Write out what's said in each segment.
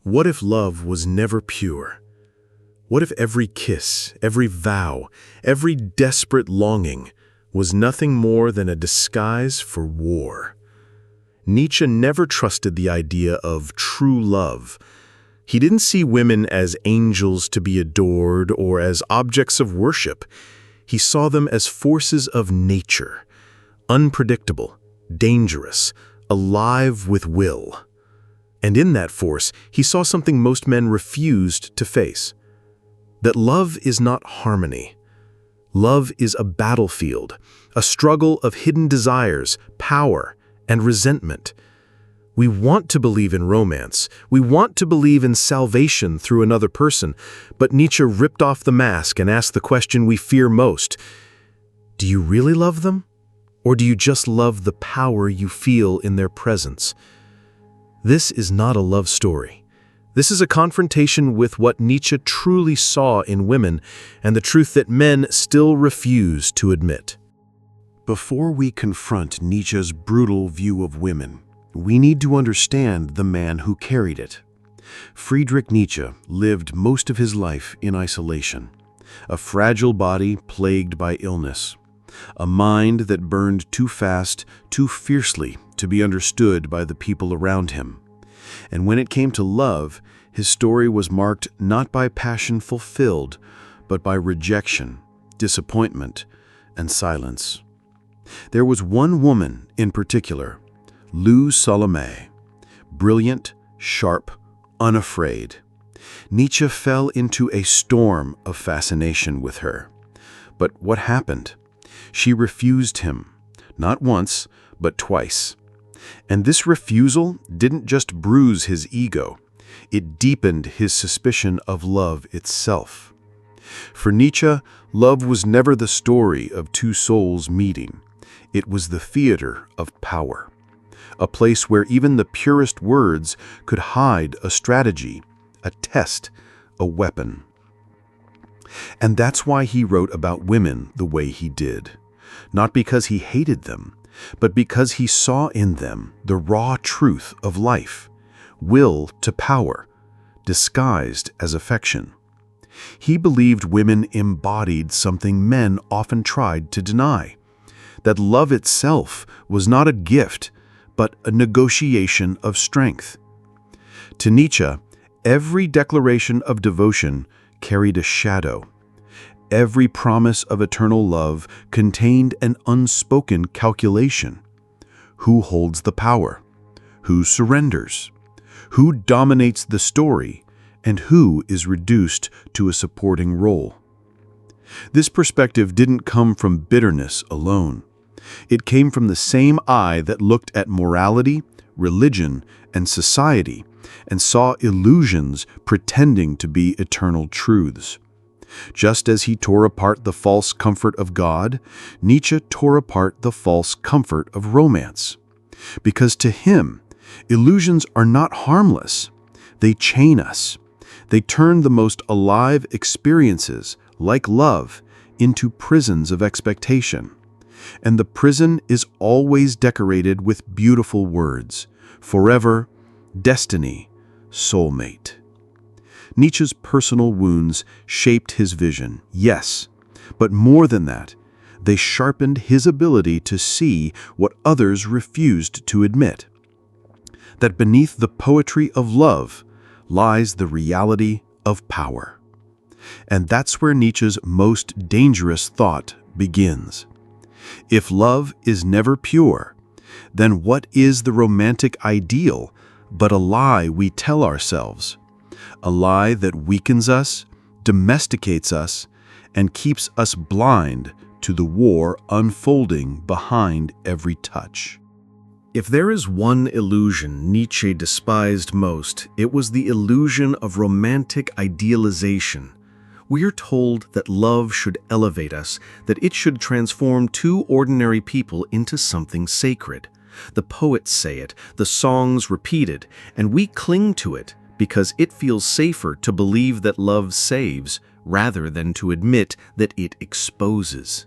What if love was never pure? What if every kiss, every vow, every desperate longing was nothing more than a disguise for war? Nietzsche never trusted the idea of true love. He didn't see women as angels to be adored or as objects of worship. He saw them as forces of nature, unpredictable, dangerous, alive with will. And in that force, he saw something most men refused to face. That love is not harmony. Love is a battlefield, a struggle of hidden desires, power, and resentment. We want to believe in romance. We want to believe in salvation through another person, but Nietzsche ripped off the mask and asked the question we fear most. Do you really love them? Or do you just love the power you feel in their presence? This is not a love story. This is a confrontation with what Nietzsche truly saw in women and the truth that men still refuse to admit. Before we confront Nietzsche's brutal view of women, we need to understand the man who carried it. Friedrich Nietzsche lived most of his life in isolation, a fragile body plagued by illness, a mind that burned too fast, too fiercely to be understood by the people around him. And when it came to love, his story was marked not by passion fulfilled, but by rejection, disappointment, and silence. There was one woman in particular, Lou Salome, brilliant, sharp, unafraid. Nietzsche fell into a storm of fascination with her. But what happened? She refused him, not once, but twice. And this refusal didn't just bruise his ego, it deepened his suspicion of love itself. For Nietzsche, love was never the story of two souls meeting. It was the theater of power, a place where even the purest words could hide a strategy, a test, a weapon. And that's why he wrote about women the way he did. Not because he hated them, but because he saw in them the raw truth of life, will to power, disguised as affection. He believed women embodied something men often tried to deny, that love itself was not a gift, but a negotiation of strength. To Nietzsche, every declaration of devotion carried a shadow. Every promise of eternal love contained an unspoken calculation. Who holds the power? Who surrenders? Who dominates the story? And who is reduced to a supporting role? This perspective didn't come from bitterness alone. It came from the same eye that looked at morality, religion, and society and saw illusions pretending to be eternal truths. Just as he tore apart the false comfort of God, Nietzsche tore apart the false comfort of romance. Because to him, illusions are not harmless. They chain us. They turn the most alive experiences, like love, into prisons of expectation. And the prison is always decorated with beautiful words: forever, destiny, soulmate. Nietzsche's personal wounds shaped his vision, yes, but more than that, they sharpened his ability to see what others refused to admit. That beneath the poetry of love lies the reality of power. And that's where Nietzsche's most dangerous thought begins. If love is never pure, then what is the romantic ideal but a lie we tell ourselves? A lie that weakens us, domesticates us, and keeps us blind to the war unfolding behind every touch. If there is one illusion Nietzsche despised most, it was the illusion of romantic idealization. We are told that love should elevate us, that it should transform two ordinary people into something sacred. The poets say it, the songs repeat it, and we cling to it because it feels safer to believe that love saves rather than to admit that it exposes.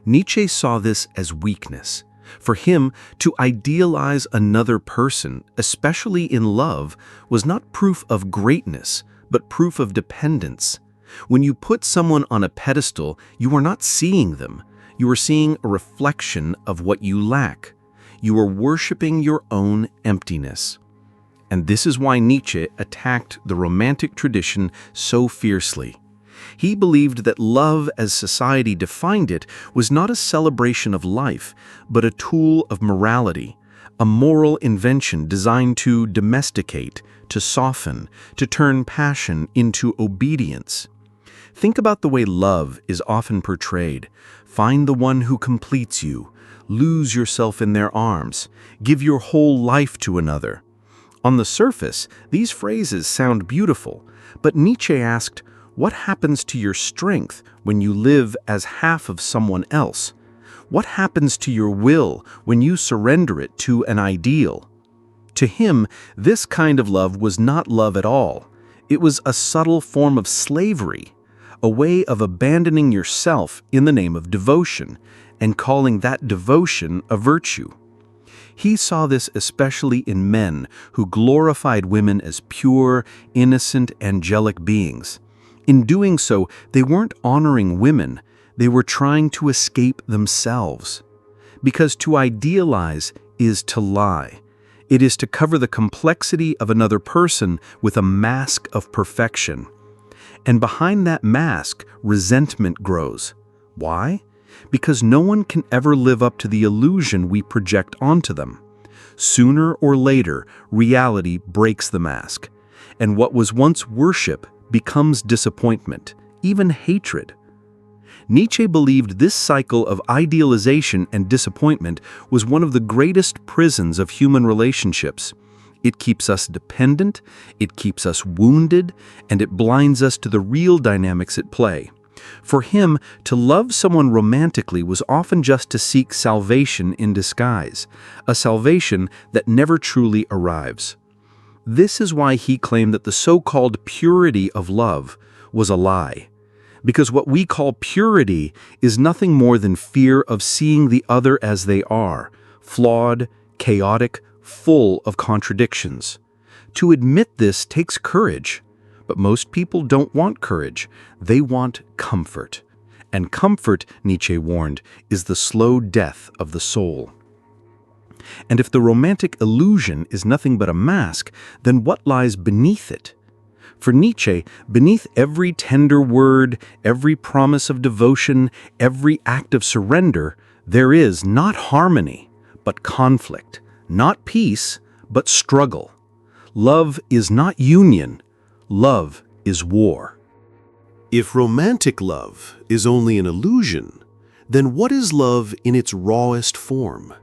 Nietzsche saw this as weakness, For him, to idealize another person, especially in love, was not proof of greatness, but proof of dependence. When you put someone on a pedestal, you are not seeing them. You are seeing a reflection of what you lack. You are worshiping your own emptiness. And this is why Nietzsche attacked the Romantic tradition so fiercely. He believed that love, as society defined it, was not a celebration of life, but a tool of morality, a moral invention designed to domesticate, to soften, to turn passion into obedience. Think about the way love is often portrayed. Find the one who completes you, lose yourself in their arms, give your whole life to another. On the surface, these phrases sound beautiful, but Nietzsche asked, what happens to your strength when you live as half of someone else? What happens to your will when you surrender it to an ideal? To him, this kind of love was not love at all. It was a subtle form of slavery, a way of abandoning yourself in the name of devotion, and calling that devotion a virtue. He saw this especially in men who glorified women as pure, innocent, angelic beings. In doing so, they weren't honoring women, they were trying to escape themselves. Because to idealize is to lie. It is to cover the complexity of another person with a mask of perfection. And behind that mask, resentment grows. Why? Because no one can ever live up to the illusion we project onto them. Sooner or later, reality breaks the mask, and what was once worship becomes disappointment, even hatred. Nietzsche believed this cycle of idealization and disappointment was one of the greatest prisons of human relationships. It keeps us dependent, it keeps us wounded, and it blinds us to the real dynamics at play. For him, to love someone romantically was often just to seek salvation in disguise, a salvation that never truly arrives. This is why he claimed that the so-called purity of love was a lie. Because what we call purity is nothing more than fear of seeing the other as they are, flawed, chaotic, full of contradictions. To admit this takes courage. But most people don't want courage. They want comfort. And comfort, Nietzsche warned, is the slow death of the soul. And if the romantic illusion is nothing but a mask, then what lies beneath it? For Nietzsche, beneath every tender word, every promise of devotion, every act of surrender, there is not harmony, but conflict, not peace, but struggle. Love is not union. Love is war. If romantic love is only an illusion, then what is love in its rawest form?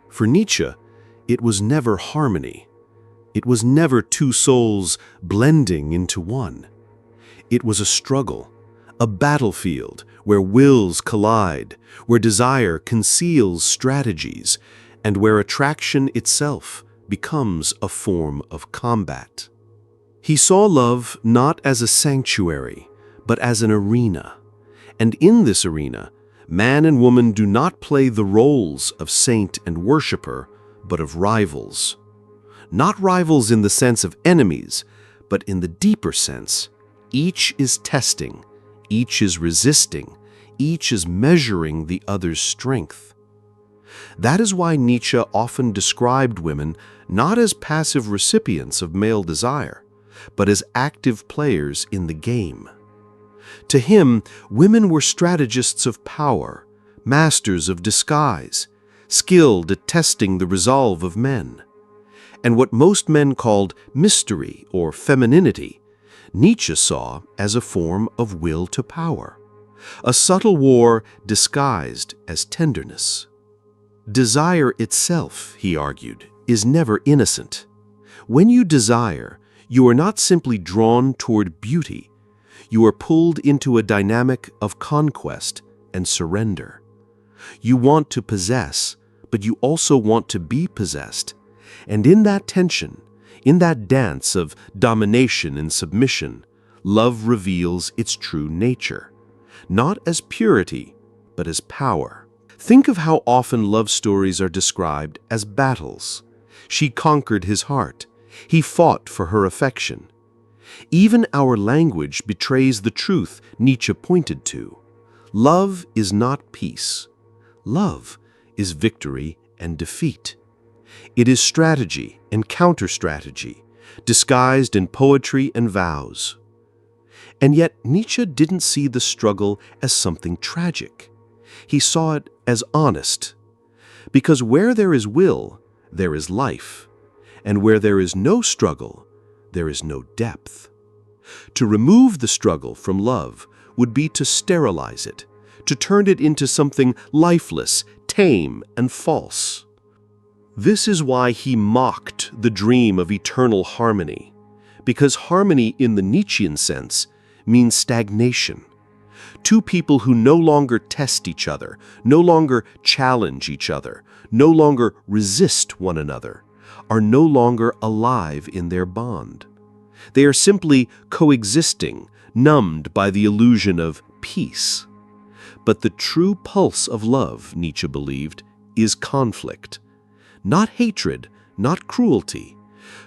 For Nietzsche, it was never harmony. It was never two souls blending into one. It was a struggle, a battlefield where wills collide, where desire conceals strategies, and where attraction itself becomes a form of combat. He saw love not as a sanctuary, but as an arena. And in this arena, man and woman do not play the roles of saint and worshipper, but of rivals. Not rivals in the sense of enemies, but in the deeper sense. Each is testing, each is resisting, each is measuring the other's strength. That is why Nietzsche often described women not as passive recipients of male desire, but as active players in the game. To him, women were strategists of power, masters of disguise, skilled at testing the resolve of men. And what most men called mystery or femininity, Nietzsche saw as a form of will to power, a subtle war disguised as tenderness. Desire itself, he argued, is never innocent. When you desire, you are not simply drawn toward beauty, you are pulled into a dynamic of conquest and surrender. You want to possess, but you also want to be possessed. And in that tension, in that dance of domination and submission, love reveals its true nature, not as purity, but as power. Think of how often love stories are described as battles. She conquered his heart. He fought for her affection. Even our language betrays the truth Nietzsche pointed to. Love is not peace. Love is victory and defeat. It is strategy and counter-strategy, disguised in poetry and vows. And yet Nietzsche didn't see the struggle as something tragic. He saw it as honest. Because where there is will, there is life. And where there is no struggle, there is no depth. To remove the struggle from love would be to sterilize it, to turn it into something lifeless, tame, and false. This is why he mocked the dream of eternal harmony, because harmony in the Nietzschean sense means stagnation. Two people who no longer test each other, no longer challenge each other, no longer resist one another, are no longer alive in their bond. They are simply coexisting, numbed by the illusion of peace. But the true pulse of love, Nietzsche believed, is conflict. Not hatred, not cruelty,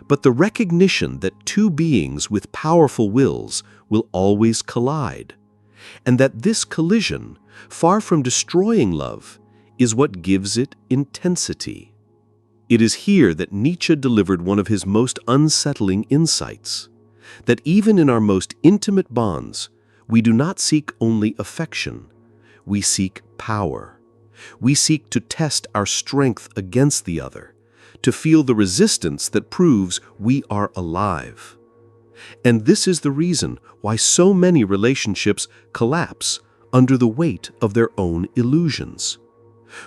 but the recognition that two beings with powerful wills will always collide, and that this collision, far from destroying love, is what gives it intensity. It is here that Nietzsche delivered one of his most unsettling insights, that even in our most intimate bonds, we do not seek only affection, we seek power. We seek to test our strength against the other, to feel the resistance that proves we are alive. And this is the reason why so many relationships collapse under the weight of their own illusions.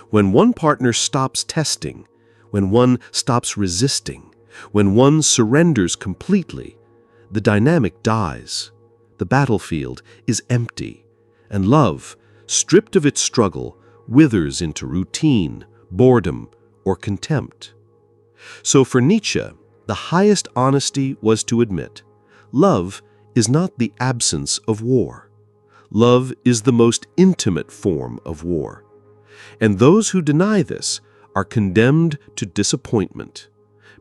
When one partner stops testing, when one stops resisting, when one surrenders completely, the dynamic dies, the battlefield is empty, and love, stripped of its struggle, withers into routine, boredom, or contempt. So for Nietzsche, the highest honesty was to admit, love is not the absence of war. Love is the most intimate form of war. And those who deny this are condemned to disappointment,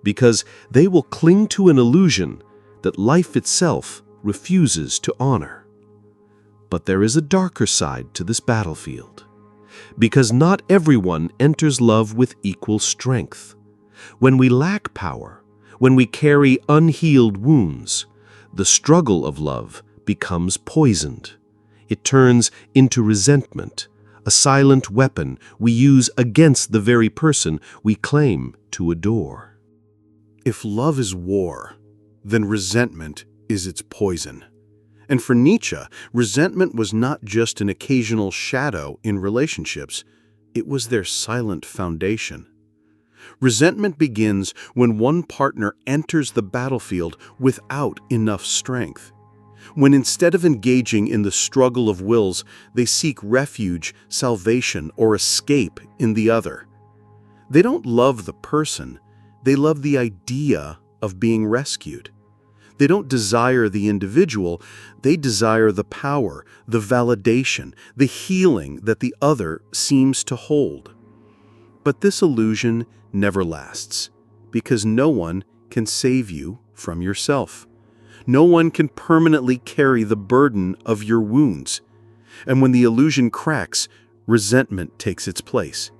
because they will cling to an illusion that life itself refuses to honor. But there is a darker side to this battlefield, because not everyone enters love with equal strength. When we lack power, when we carry unhealed wounds, the struggle of love becomes poisoned. It turns into resentment, a silent weapon we use against the very person we claim to adore. If love is war, then resentment is its poison. And for Nietzsche, resentment was not just an occasional shadow in relationships, it was their silent foundation. Resentment begins when one partner enters the battlefield without enough strength. When instead of engaging in the struggle of wills, they seek refuge, salvation, or escape in the other. They don't love the person, they love the idea of being rescued. They don't desire the individual, they desire the power, the validation, the healing that the other seems to hold. But this illusion never lasts, because no one can save you from yourself. No one can permanently carry the burden of your wounds. And when the illusion cracks, resentment takes its place.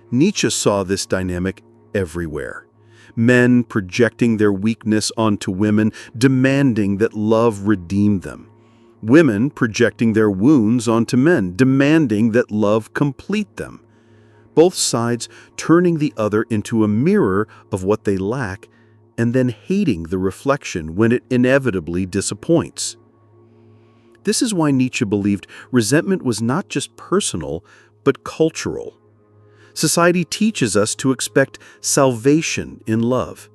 Nietzsche saw this dynamic everywhere. Men projecting their weakness onto women, demanding that love redeem them. Women projecting their wounds onto men, demanding that love complete them. Both sides turning the other into a mirror of what they lack, and then hating the reflection when it inevitably disappoints. This is why Nietzsche believed resentment was not just personal, but cultural. Society teaches us to expect salvation in love,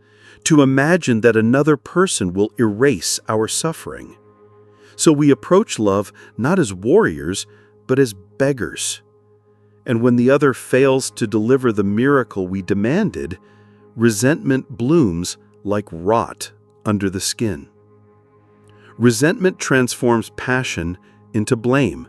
to imagine that another person will erase our suffering. So we approach love not as warriors, but as beggars. And when the other fails to deliver the miracle we demanded, resentment blooms like rot under the skin. Resentment transforms passion into blame.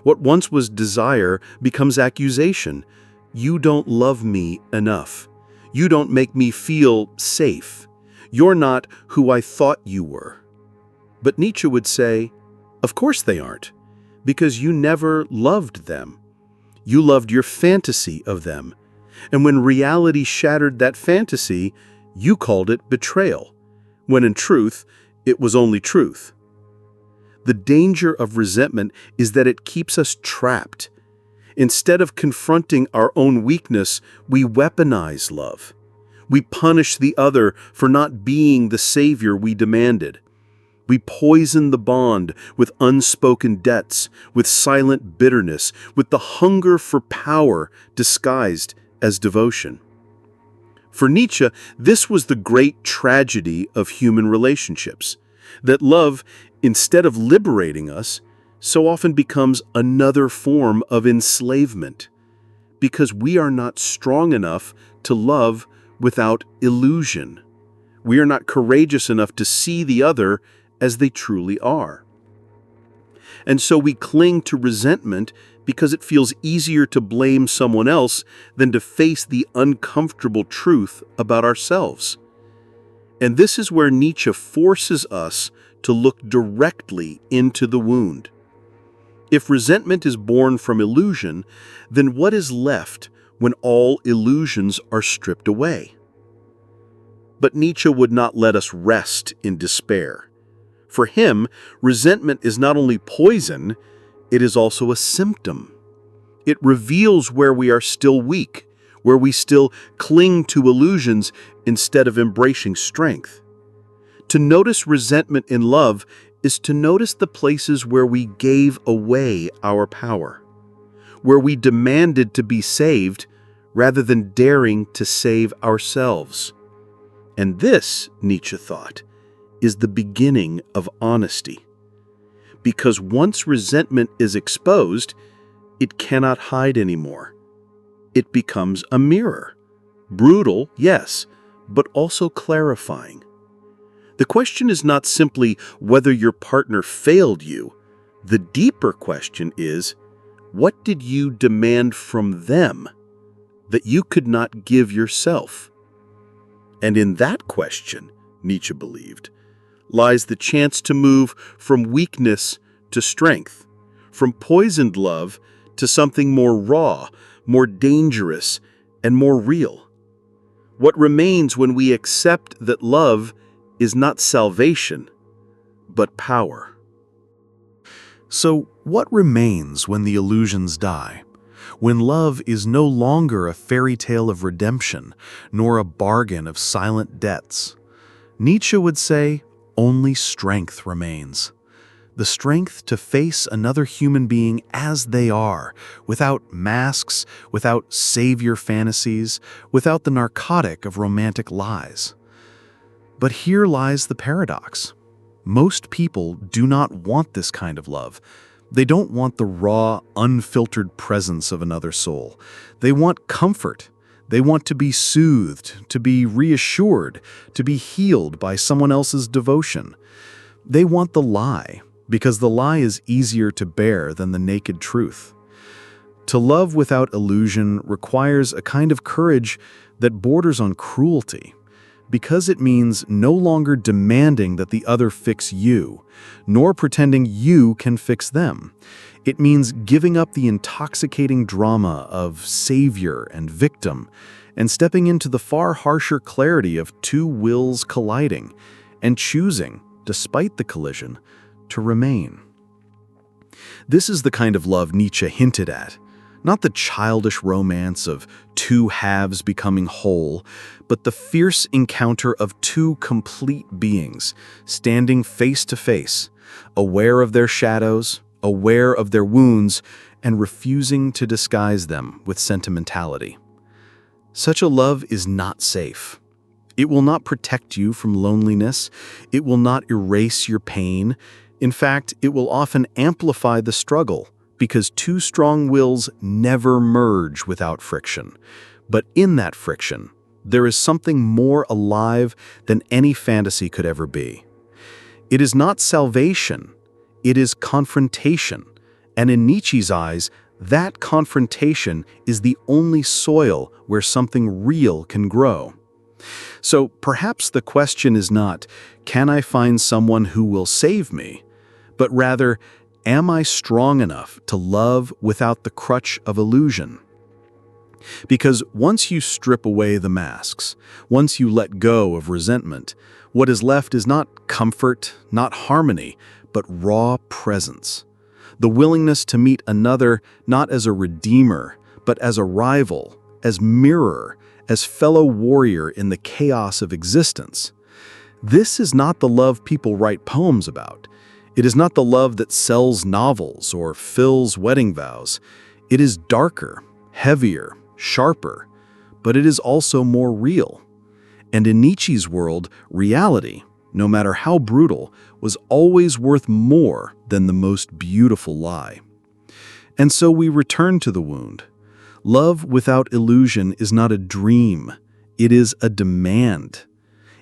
What once was desire becomes accusation. You don't love me enough. You don't make me feel safe. You're not who I thought you were. But Nietzsche would say, of course they aren't, because you never loved them. You loved your fantasy of them. And when reality shattered that fantasy, you called it betrayal, when in truth, it was only truth. The danger of resentment is that it keeps us trapped. Instead of confronting our own weakness, we weaponize love. We punish the other for not being the savior we demanded. We poison the bond with unspoken debts, with silent bitterness, with the hunger for power disguised as devotion. For Nietzsche, this was the great tragedy of human relationships, that love, instead of liberating us, so often becomes another form of enslavement, because we are not strong enough to love without illusion. We are not courageous enough to see the other as they truly are. And so we cling to resentment because it feels easier to blame someone else than to face the uncomfortable truth about ourselves. And this is where Nietzsche forces us to look directly into the wound. If resentment is born from illusion, then what is left when all illusions are stripped away? But Nietzsche would not let us rest in despair. For him, resentment is not only poison, it is also a symptom. It reveals where we are still weak, where we still cling to illusions instead of embracing strength. To notice resentment in love is to notice the places where we gave away our power, where we demanded to be saved rather than daring to save ourselves. And this, Nietzsche thought, is the beginning of honesty. Because once resentment is exposed, it cannot hide anymore. It becomes a mirror. Brutal, yes, but also clarifying. The question is not simply whether your partner failed you. The deeper question is, what did you demand from them that you could not give yourself? And in that question, Nietzsche believed, lies the chance to move from weakness to strength, from poisoned love to something more raw, more dangerous, and more real. What remains when we accept that love is not salvation, but power? So, what remains when the illusions die? When love is no longer a fairy tale of redemption, nor a bargain of silent debts? Nietzsche would say, only strength remains. The strength to face another human being as they are, without masks, without savior fantasies, without the narcotic of romantic lies. But here lies the paradox. Most people do not want this kind of love. They don't want the raw, unfiltered presence of another soul. They want comfort. They want to be soothed, to be reassured, to be healed by someone else's devotion. They want the lie, because the lie is easier to bear than the naked truth. To love without illusion requires a kind of courage that borders on cruelty, because it means no longer demanding that the other fix you, nor pretending you can fix them. It means giving up the intoxicating drama of savior and victim and stepping into the far harsher clarity of two wills colliding and choosing, despite the collision, to remain. This is the kind of love Nietzsche hinted at, not the childish romance of two halves becoming whole, but the fierce encounter of two complete beings standing face to face, aware of their shadows, aware of their wounds, and refusing to disguise them with sentimentality. Such a love is not safe. It will not protect you from loneliness. It will not erase your pain. In fact, it will often amplify the struggle, because two strong wills never merge without friction. But in that friction, there is something more alive than any fantasy could ever be. It is not salvation, it is confrontation, And in Nietzsche's eyes, that confrontation is the only soil where something real can grow. So perhaps the question is not, can I find someone who will save me? But rather, am I strong enough to love without the crutch of illusion? Because once you strip away the masks, once you let go of resentment, what is left is not comfort, not harmony, but raw presence. The willingness to meet another not as a redeemer, but as a rival, as mirror, as fellow warrior in the chaos of existence. This is not the love people write poems about. It is not the love that sells novels or fills wedding vows. It is darker, heavier, sharper, but it is also more real. And in Nietzsche's world, reality, no matter how brutal, was always worth more than the most beautiful lie. And so we return to the wound. Love without illusion is not a dream. It is a demand.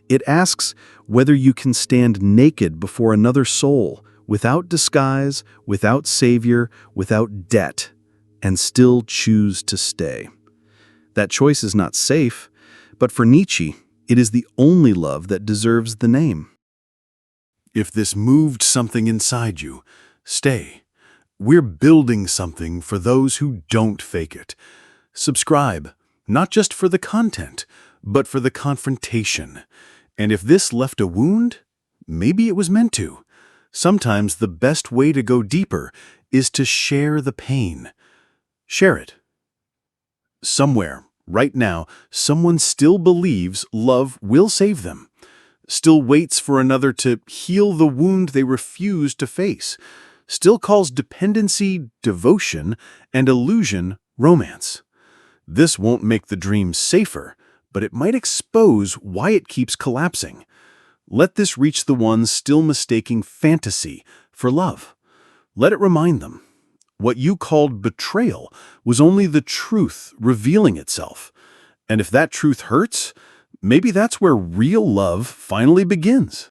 It asks whether you can stand naked before another soul, without disguise, without savior, without debt, and still choose to stay. That choice is not safe, but for Nietzsche, it is the only love that deserves the name. If this moved something inside you, stay. We're building something for those who don't fake it. Subscribe, not just for the content, but for the confrontation. And if this left a wound, maybe it was meant to. Sometimes the best way to go deeper is to share the pain. Share it. Somewhere, right now, someone still believes love will save them, still waits for another to heal the wound they refuse to face, still calls dependency devotion and illusion romance. This won't make the dream safer, but it might expose why it keeps collapsing. Let this reach the ones still mistaking fantasy for love. Let it remind them. What you called betrayal was only the truth revealing itself. And if that truth hurts, maybe that's where real love finally begins.